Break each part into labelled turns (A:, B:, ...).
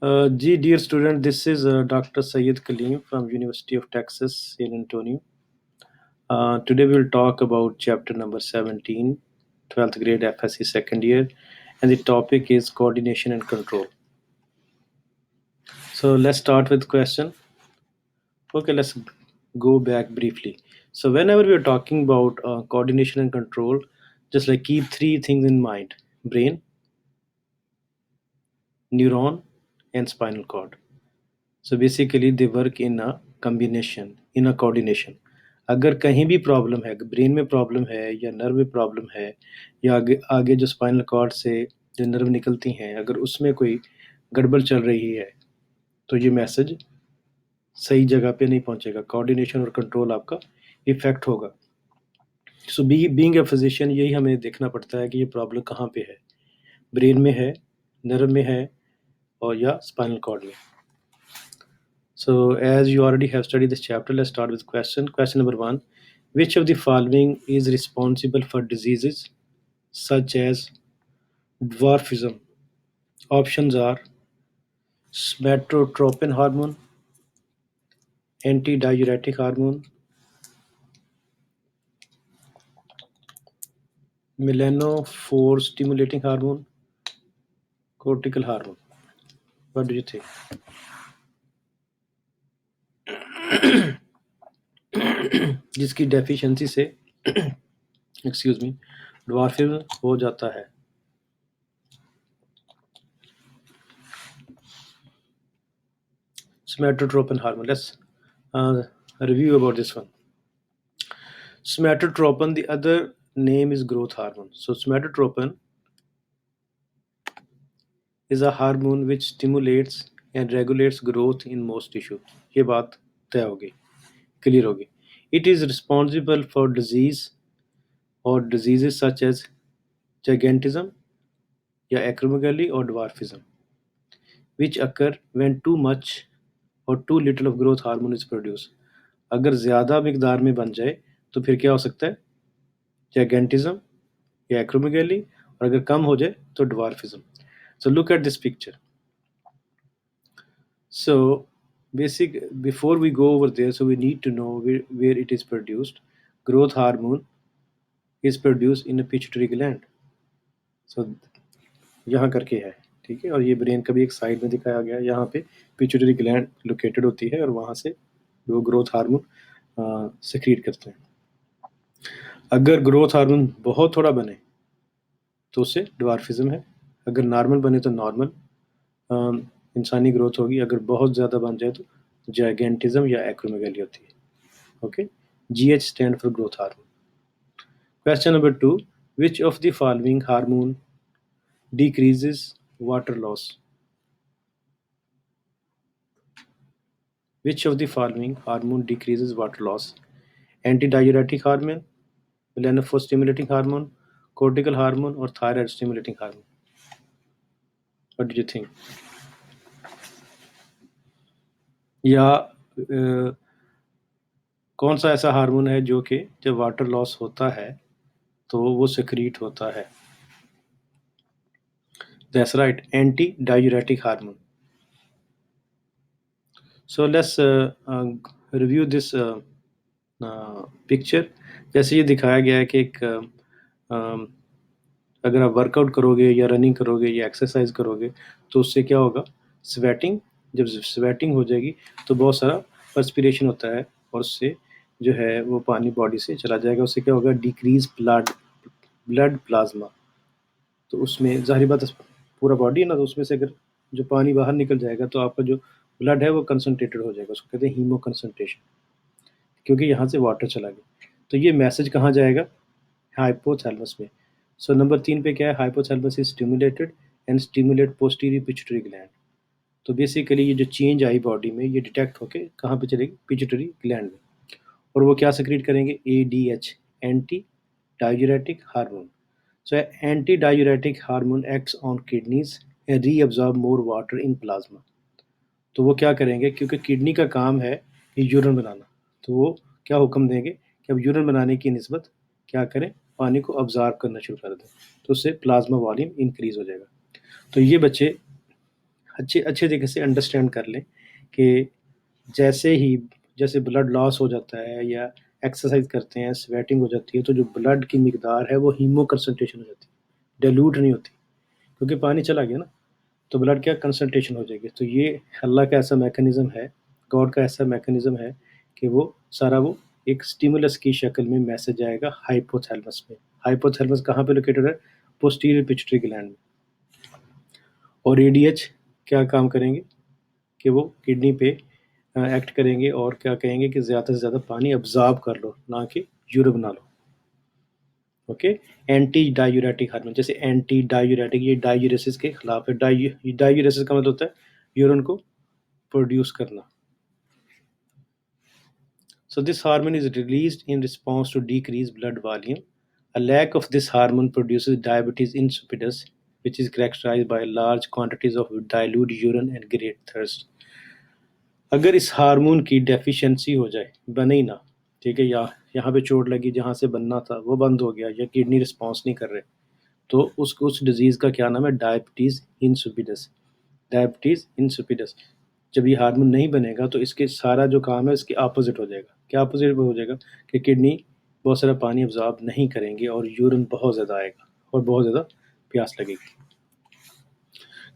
A: Dear student, this is Dr. Syed Kaleem from University of Texas, San Antonio. Today we'll talk about chapter number 17, 12th grade FSC second year, and the topic is coordination and control. So let's start with question. Okay, let's go back briefly. So whenever we're talking about coordination and control, just like keep three things in mind: brain, neuron, and spinal cord. So basically they work in a combination, in a coordination. अगर कहीं भी problem है, brain में problem है या nerve में problem है या आगे आगे जो स्पाइनल कॉर्ड से जो नर्व निकलती हैं, अगर उसमें कोई गड़बड़ चल रही है तो ये मैसेज सही जगह पे नहीं पहुंचेगा, कोऑर्डिनेशन और कंट्रोल आपका इफेक्ट होगा. सो बीइंग अ फिजिशियन यही हमें देखना पड़ता है कि ये प्रॉब्लम कहाँ पे है, ब्रेन में है, नर्व में है और या स्पाइनल कॉर्ड में. So, as you already have studied this chapter, let's start with question. Question number one: which of the following is responsible for diseases such as dwarfism? Options are somatotropin hormone, antidiuretic hormone, melanophore stimulating hormone, cortical hormone. What do you think? जिसकी deficiency say excuse me dwarfism हो जाता है. Somatotropin hormone. Let's review about this one. Somatotropin, the other name is growth hormone. So somatotropin is a hormone which stimulates and regulates growth in most tissue. ये बात तय होगी, clear होगी. It is responsible for disease or diseases such as gigantism या acromegaly or dwarfism, which occur when too much or too little of growth hormone is produced. अगर ज़्यादा मिकदार में बन जाए तो फिर क्या हो सकता है, gigantism या acromegaly, और अगर कम हो जाए तो dwarfism. So look at this picture. So before we go over there, so we need to know where it is produced. Growth hormone is produced in a pituitary gland. So यहाँ करके है, ठीक है, और ये ब्रेन का भी एक साइड में दिखाया गया है, यहाँ पे पिट्यूटरी ग्लैंड लोकेटेड होती है और वहाँ से वो ग्रोथ हार्मोन सिक्रीट करते हैं. अगर ग्रोथ हार्मोन बहुत थोड़ा बने तो उससे ड्वार्फिज्म है, अगर नॉर्मल बने तो नॉर्मल इंसानी ग्रोथ होगी, अगर बहुत ज़्यादा बन जाए तो जाइगेंटिज्म या एक्रोमेगाली होती है. Okay, GH stand for growth hormone. Question number 2: which of the following hormone decreases water loss? Which of the following hormone decreases water loss? Antidiuretic hormone, melanophore stimulating hormone, cortical hormone, or thyroid stimulating hormone? What do you think? या कौन सा ऐसा hormone है जो कि जब water loss होता है तो वो सिक्रीट होता है? That's right, antidiuretic hormone. So let's review this picture. जैसे ये दिखाया गया है कि एक अगर आप वर्कआउट करोगे या रनिंग करोगे या एक्सरसाइज करोगे तो उससे क्या होगा, स्वेटिंग. जब स्वेटिंग हो जाएगी तो बहुत सारा पर्सपिरेशन होता है और उससे जो है वो पानी बॉडी से चला जाएगा, उससे क्या होगा, डिक्रीज ब्लड प्लाज्मा. तो उसमें ज़ाहिर बात है पूरा बॉडी है ना, तो उसमें से अगर जो पानी बाहर निकल जाएगा तो आपका जो ब्लड है वो कंसनट्रेटेड हो जाएगा, उसको कहते हैं हीमो कंसनट्रेशन, क्योंकि यहाँ से वाटर चला गया. तो ये मैसेज कहाँ जाएगा, हाइपोथैलेमस में. सो नंबर 3 पे क्या है, hypothalamus is stimulated and stimulate posterior pituitary gland. तो बेसिकली ये जो चेंज आई बॉडी में ये डिटेक्ट होके कहाँ पे चलेगी, पिट्यूटरी ग्लैंड में, और वो क्या सिक्रीट करेंगे, ADH, anti diuretic hormone. So anti diuretic hormone acts on kidneys and reabsorb more water in plasma. तो वो क्या करेंगे, क्योंकि किडनी का काम है यूरिन बनाना, तो वो क्या हुक्म देंगे कि अब यूरिन बनाने की निस्बत क्या करें, पानी को अब्जॉर्ब करना शुरू कर दें, तो उससे प्लाज्मा वॉल्यूम इंक्रीज हो जाएगा. तो ये बच्चे अच्छे अच्छे तरीके से अंडरस्टैंड कर लें कि जैसे ब्लड लॉस हो जाता है या एक्सरसाइज करते हैं, स्वेटिंग हो जाती है, तो जो ब्लड की मिकदार है वो हीमो कंसंट्रेशन हो जाती है, डाइल्यूट नहीं होती, क्योंकि पानी चला गया ना, तो ब्लड क्या कंसंट्रेशन हो जाएगी। तो ये अल्लाह का ऐसा मैकेनिज्म है, गॉड का ऐसा मैकेनिज्म है कि वो एक स्टिमुलस की शक्ल में मैसेज आएगा हाइपोथैलेमस में। हाइपोथैलेमस कहाँ पे लोकेटेड है? पोस्टीरियर पिट्यूटरी ग्लैंड में। और एडीएच क्या काम करेंगे कि वो किडनी पे एक्ट करेंगे और क्या कहेंगे कि ज़्यादा से ज़्यादा पानी अब्जॉर्ब कर लो, ना कि यूरिन बना लो। ओके। एंटी डायूरेटिक हार्मोन, जैसे एंटी डायूरेटिक, ये डायूरेसिस के खिलाफ है। डायूरेसिस का मतलब होता है यूरिन को प्रोड्यूस करना। So this hormone is released in response to decreased blood volume. A lack of this hormone produces diabetes insipidus, which is characterized by large quantities of dilute urine and great thirst. अगर इस hormone की deficiency हो जाए, बने ही ना, ठीक है, या यहाँ पे चोट लगी, जहाँ से बनना था वो बंद हो गया, या किडनी रिस्पॉन्स नहीं कर रहे, तो उस डिजीज़ का क्या नाम है? Diabetes insipidus. Diabetes insipidus. जब ये हार्मोन नहीं बनेगा तो इसके सारा जो काम है इसके अपोजिट हो जाएगा। क्या अपोजिट हो जाएगा? कि किडनी बहुत सारा पानी अब्जॉर्ब नहीं करेंगे और यूरिन बहुत ज़्यादा आएगा और बहुत ज़्यादा प्यास लगेगी।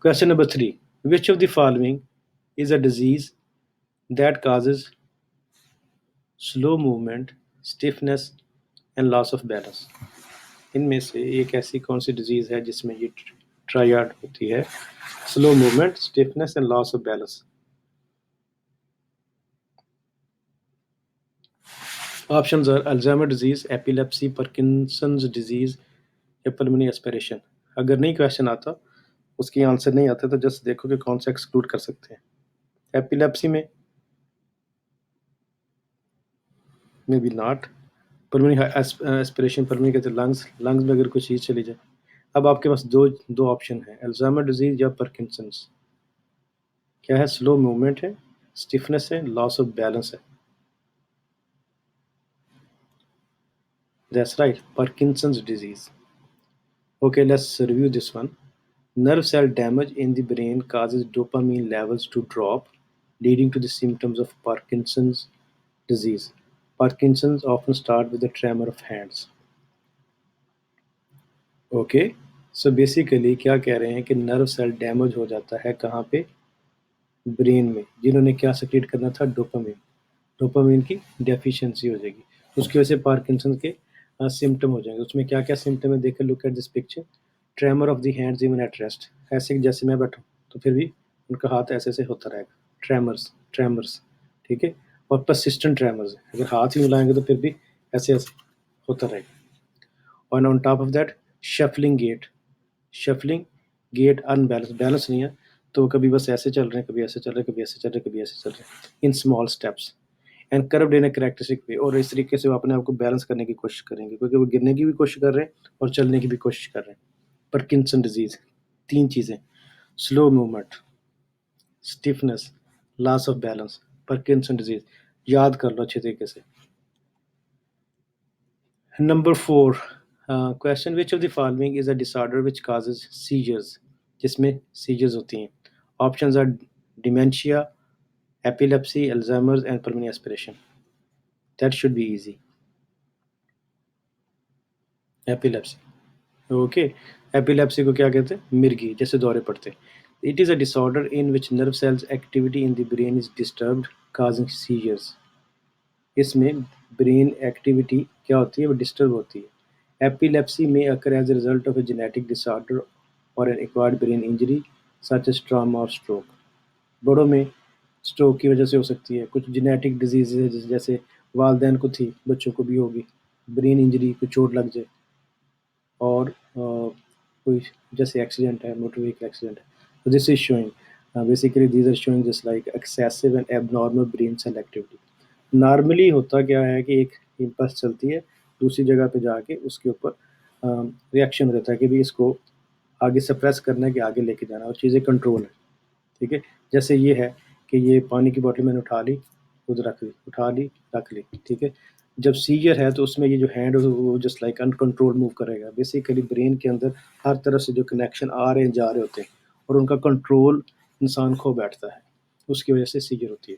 A: Question number 3, which of the following is a disease that causes slow movement, stiffness and loss of balance? इनमें से एक ऐसी कौन सी डिजीज है जिसमें ये ट्रायड होती है? Slow movement, stiffness and loss of balance. Options are Alzheimer disease, epilepsy, Parkinson's disease या पल्मोनरी एस्पिरेशन। अगर नहीं क्वेश्चन आता, उसकी आंसर नहीं आता, तो जस्ट देखो कि कौन सा एक्सक्लूड कर सकते हैं। एपिलेप्सी में may be not. Pulmonary aspiration, pulmonary कहते हैं लंग्स, लंग्स में अगर कोई चीज़ चली जाए। अब आपके पास दो ऑप्शन है, अल्जाइमर डिजीज या पार्किंसंस। क्या है? स्लो मूवमेंट है, स्टिफनेस है, लॉस ऑफ बैलेंस है। That's right, Parkinson's disease. Okay, let's review this one. Nerve cell damage in the brain causes dopamine levels to drop, leading to the symptoms of Parkinson's disease. Parkinson's often start with a tremor of hands. Okay, so basically क्या कह रहे हैं कि nerve cell damage हो जाता है कहाँ पे? ब्रेन में। जिन्होंने क्या सेक्रेट करना था? डोपामिन। डोपामिन की डेफिशिएंसी हो जाएगी, उसकी वजह से पार्किंसन के सिम्टम हो जाएंगे। उसमें क्या क्या सिम्टम है? देखिए, look at this picture. Tremor of the hands even at rest, ऐसे जैसे मैं बैठूं तो फिर भी उनका हाथ ऐसे ऐसे होता रहेगा। ट्रेमर्स, ट्रेमर्स, ठीक है। और परसिस्टेंट ट्रेमर्स, अगर हाथ ही मिलाएंगे तो फिर भी ऐसे ऐसे होता रहेगा। और on top of that, shuffling gait. Shuffling gait unbalance, balance नहीं है, तो कभी बस ऐसे चल रहे हैं, कभी ऐसे चल रहे हैं, कभी ऐसे चल रहे हैं, कभी ऐसे चल रहे हैं, in small steps and curved in a characteristic way. और इस तरीके से वो अपने आप को बैलेंस करने की कोशिश करेंगे, क्योंकि वो गिरने की भी कोशिश कर रहे हैं और चलने की भी कोशिश कर रहे हैं। पार्किंसन डिजीज, तीन चीज़ें, slow movement, stiffness, loss of balance, Parkinson disease. याद कर लो अच्छे तरीके से। Number 4, question, which of the following is a disorder which causes seizures? जिसमें सीजर्स होती हैं। Options are dementia, epilepsy, Alzheimer's and pulmonary aspiration. That should be easy. Epilepsy. Okay. Epilepsy को क्या कहते हैं? मिर्गी, जैसे दौरे पड़ते हैं। It is a disorder in which nerve cells activity in the brain is disturbed, causing seizures. इसमें ब्रेन एक्टिविटी क्या होती है? वो डिस्टर्ब होती है। एपिलेप्सी में occur as a result of a genetic disorder और an acquired brain injury such as trauma और स्ट्रोक। बड़ों में स्ट्रोक की वजह से हो सकती है। कुछ जेनेटिक डिजीज़ है, जैसे वालदैन को थी, बच्चों को भी होगी। ब्रेन इंजरी, कोई चोट लग जाए, और कोई जैसे एक्सीडेंट है, मोटर व्हीकल एक्सीडेंट है, तो this is showing basically these are showing just like excessive and abnormal brain cell activity. Normally होता क्या है कि एक इम्पल्स चलती है, दूसरी जगह पे जाके उसके ऊपर रिएक्शन हो जाता है कि भी इसको आगे सप्रेस करना है कि आगे लेके जाना, और चीज़ें कंट्रोल है, ठीक है। जैसे ये है कि ये पानी की बोतल मैंने उठा ली, उधर रख ली, उठा ली, रख ली, ठीक है। जब सीजर है तो उसमें ये जो हैंड है वो जस्ट लाइक अनकंट्रोल मूव करेगा। बेसिकली ब्रेन के अंदर हर तरफ से जो कनेक्शन आ रहे हैं जा रहे होते हैं, और उनका कंट्रोल इंसान खो बैठता है, उसकी वजह से सीजर होती है।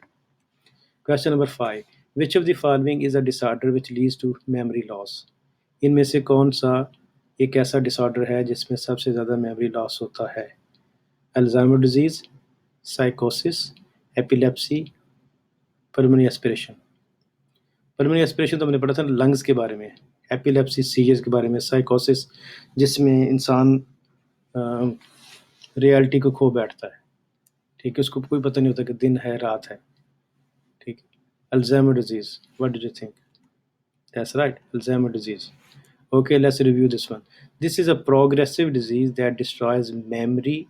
A: Question number 5, which of the following is a disorder which leads to memory loss? इनमें से कौन सा एक ऐसा डिसऑर्डर है जिसमें सबसे ज़्यादा मेमोरी लॉस होता है? अल्जाइमर डिजीज़, साइकोसिस, epilepsy, pulmonary aspiration. Pulmonary aspiration तो हमने पढ़ा था लंग्स के बारे में, एपिलेप्सी सीजर्स के बारे में, साइकोसिस जिसमें इंसान रियलिटी को खो बैठता है, ठीक है, उसको कोई पता नहीं होता कि दिन है रात है, ठीक है। Alzheimer disease, what do you think? That's right, Alzheimer disease. Okay, let's review this one. This is a progressive disease that destroys memory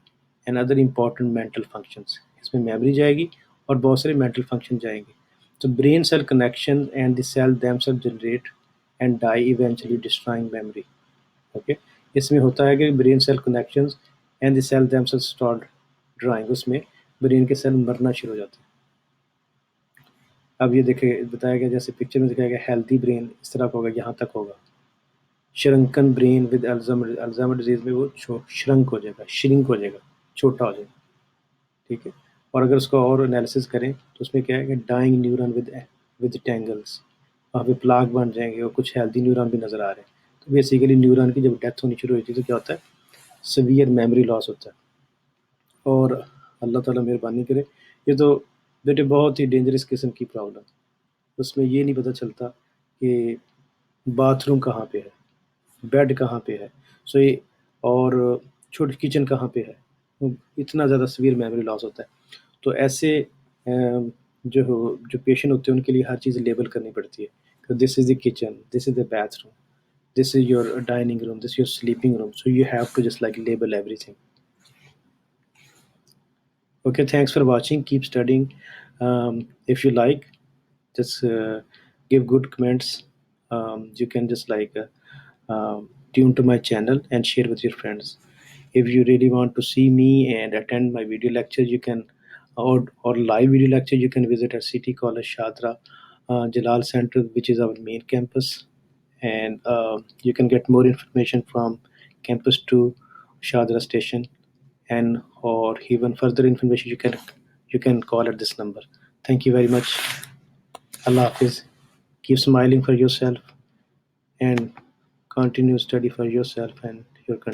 A: and other important mental functions. इसमें memory जाएगी और बहुत सारे mental function जाएंगे. So brain cell connection and the cell themselves generate and die, eventually destroying memory. Okay, इसमें होता है कि brain cell connections and the cell themselves start drying. उसमें brain के cell मरना शुरू हो जाते हैं. अब ये देखिए बताया गया, जैसे पिक्चर में दिखाया गया, हेल्दी ब्रेन इस तरह का होगा, यहाँ तक होगा. श्रंकन ब्रेन विद अल्जाइमर डिजीज में वो श्रंक हो जाएगा, छोटा हो जाएगा, ठीक है। और अगर उसका और एनालिसिस करें तो उसमें क्या है कि डाइंग न्यूरॉन विद टेंगल्स, वहाँ पे प्लाक बन जाएंगे और कुछ हेल्दी न्यूरॉन भी नज़र आ रहे हैं। तो बेसिकली न्यूरॉन की जब डेथ होनी शुरू होती है तो क्या होता है, सीवियर मेमोरी लॉस होता है। और अल्लाह ताला मेहरबानी करे, ये तो बेटे बहुत ही डेंजरस किस्म की प्रॉब्लम, उसमें ये नहीं पता चलता कि बाथरूम कहाँ पे है, बेड कहाँ पे है, सो ये, और छोटी किचन कहाँ पे है, इतना ज़्यादा सीवियर मेमोरी लॉस होता है। तो ऐसे जो पेशेंट होते हैं उनके लिए हर चीज़ लेबल करनी पड़ती है, this is the kitchen, this is the bathroom, this is your dining room, this is your sleeping room, so you have to just like label everything. Okay, thanks for watching, keep studying. If you like, just give good comments. You can just like tune to my channel and share with your friends. If you really want to see me and attend my video lecture, you can, or live video lecture, you can visit our city college Shadra Jalal Center, which is our main campus. And you can get more information from campus to Shadra station, and or even further information you can call at this number. Thank you very much. Allah Hafiz. Keep smiling for yourself and continue study for yourself and your country.